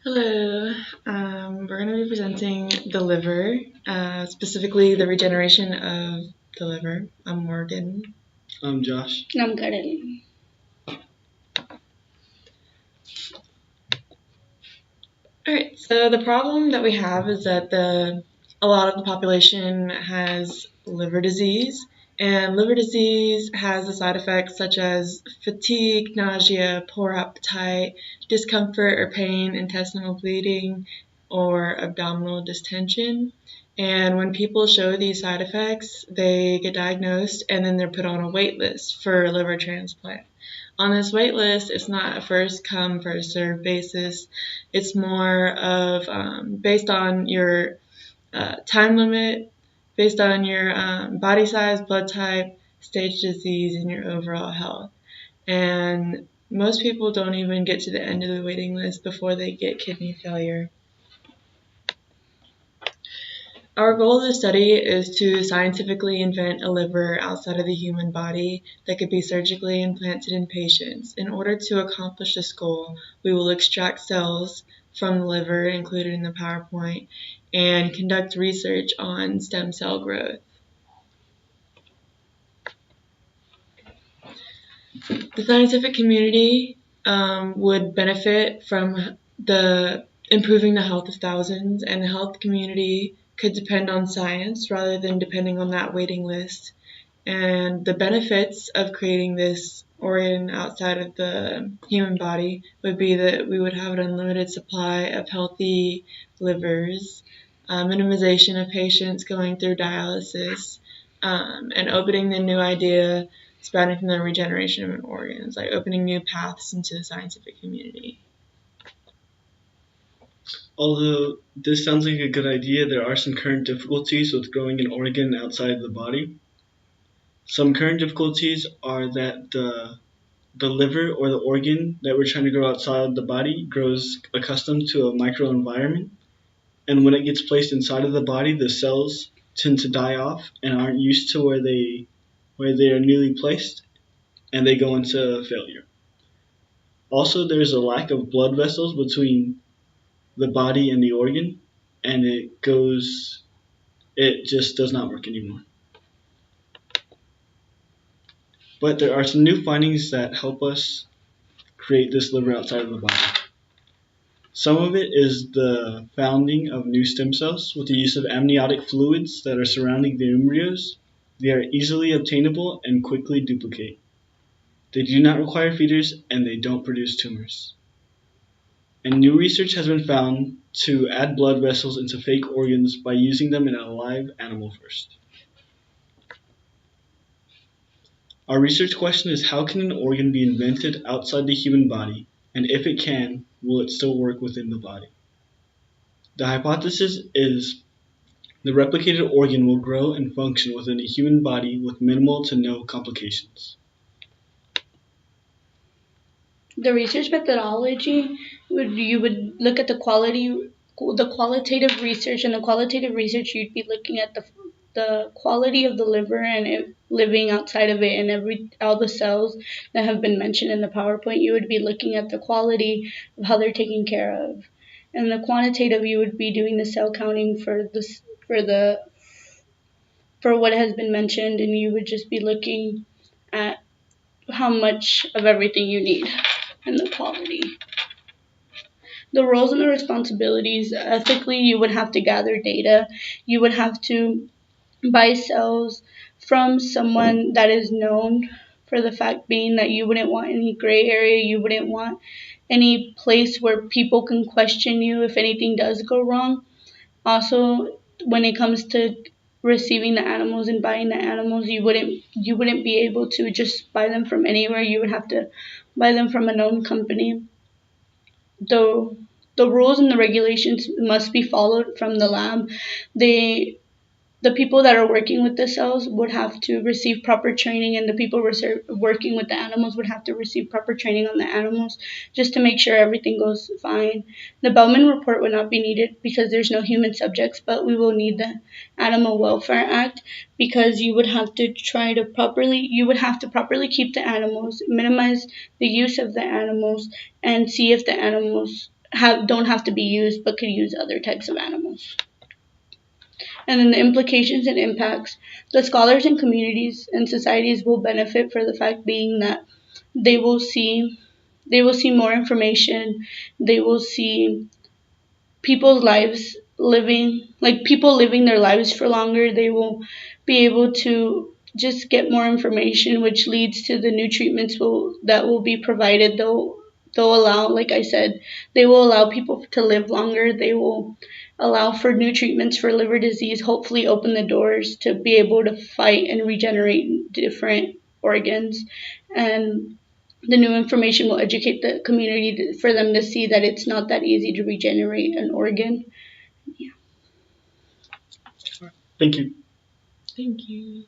Hello, we're going to be presenting the liver, specifically the regeneration of the liver. I'm Morgan. I'm Josh. I'm Karen. Alright, so the problem that we have is that a lot of the population has liver disease, and liver disease has the side effects such as fatigue, nausea, poor appetite, discomfort or pain, intestinal bleeding, or abdominal distension. And when people show these side effects, they get diagnosed and then they're put on a wait list for liver transplant. On this wait list, it's not a first come, first served basis. It's more of based on your time limit, based on your body size, blood type, stage disease, and your overall health. And most people don't even get to the end of the waiting list before they get kidney failure. Our goal of the study is to scientifically invent a liver outside of the human body that could be surgically implanted in patients. In order to accomplish this goal, we will extract cells from the liver included in the PowerPoint and conduct research on stem cell growth. The scientific community would benefit from improving the health of thousands, and the health community could depend on science rather than depending on that waiting list. And the benefits of creating this organ outside of the human body would be that we would have an unlimited supply of healthy livers, minimization of patients going through dialysis, and opening the new idea sprouting from the regeneration of organs, like opening new paths into the scientific community. Although this sounds like a good idea, there are some current difficulties with growing an organ outside the body. Some current difficulties are that the liver or the organ that we're trying to grow outside the body grows accustomed to a microenvironment, and when it gets placed inside of the body, the cells tend to die off and aren't used to where they are newly placed, and they go into failure. Also, there's a lack of blood vessels between the body and the organ, and it just does not work anymore. But there are some new findings that help us create this liver outside of the body. Some of it is the founding of new stem cells with the use of amniotic fluids that are surrounding the embryos. They are easily obtainable and quickly duplicate. They do not require feeders, and they don't produce tumors. And new research has been found to add blood vessels into fake organs by using them in a live animal first. Our research question is, how can an organ be invented outside the human body, and if it can, will it still work within the body? The hypothesis is the replicated organ will grow and function within a human body with minimal to no complications. The research methodology you would look at the qualitative research, and the qualitative research you'd be looking at the quality of the liver and it living outside of it, and all the cells that have been mentioned in the PowerPoint. You would be looking at the quality of how they're taken care of, and the quantitative you would be doing the cell counting for what has been mentioned, and you would just be looking at how much of everything you need and the quality. The roles and the responsibilities, ethically, you would have to gather data. You would have to buy cells from someone that is known, for the fact being that you wouldn't want any gray area. You wouldn't want any place where people can question you if anything does go wrong. Also, when it comes to receiving the animals and buying the animals, you wouldn't be able to just buy them from anywhere. You would have to buy them from a known company. The rules and the regulations must be followed from the lab. The people that are working with the cells would have to receive proper training, and the people working with the animals would have to receive proper training on the animals just to make sure everything goes fine. The Bellman report would not be needed because there's no human subjects, but we will need the Animal Welfare Act because you would have to properly keep the animals, minimize the use of the animals, and see if the animals don't have to be used but could use other types of animals. And then the implications and impacts. The scholars and communities and societies will benefit for the fact being that they will see more information. They will see people's lives people living their lives for longer. They will be able to just get more information, which leads to the new treatments that will be provided. They'll allow, like I said, they will allow people to live longer. They will allow for new treatments for liver disease, hopefully open the doors to be able to fight and regenerate different organs. And the new information will educate the community for them to see that it's not that easy to regenerate an organ. Yeah. Thank you. Thank you.